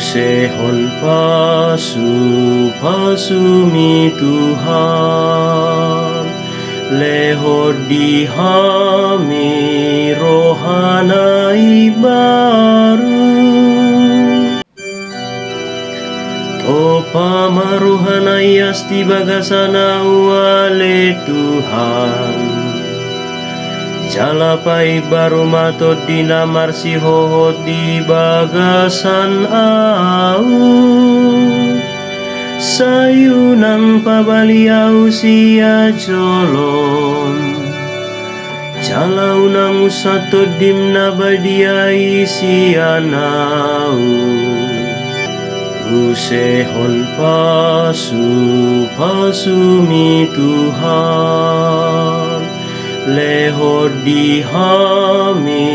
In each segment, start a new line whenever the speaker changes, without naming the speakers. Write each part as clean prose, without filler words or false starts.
Usehon pasumi Tuhan, lehod dihami rohanai baru. Topa maruhanai asti bagasana wale Tuhan, jalapai baru matot dinamar si hohot di bagasan au, sayunang pabaliau sia jolon, jalau nang usato dimna badiai sia nau. Usehon pasumi Tuhan, lehod dihami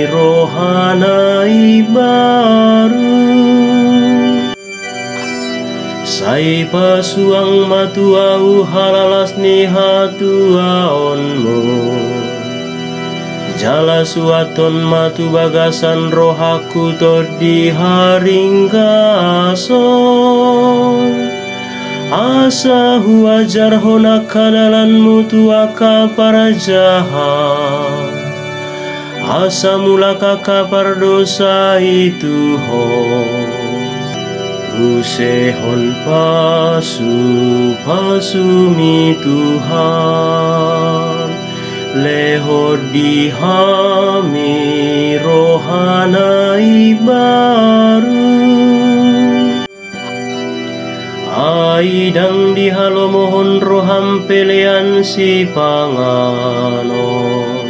rohanai baru. Sai pasuang matuau halalas ni hatuaonmu, jala suaton matu bagasan rohaku to di haringgason. Asa huajar hona kadalan mutu aka para jahat, asa mula kakapar dosa itu ho. Usehon pasumi Tuhan, lehod dihami rohanai baru. Aidang dihalo mohon roham pelean si panganon,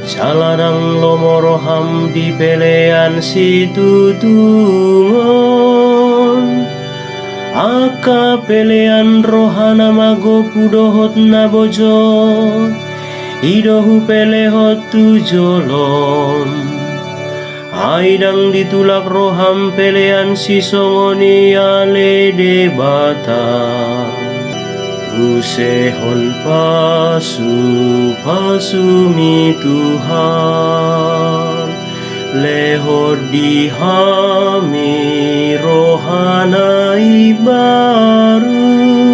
jaladang lomo roham di pelean si tutungon. Aka pelean rohana mago pudohot nabojo, idohu pelehot tujolom. Aidang ditulak roham pelean si songoni ale debata. Usehon pasumi Tuhan, lehod dihami rohanai baru.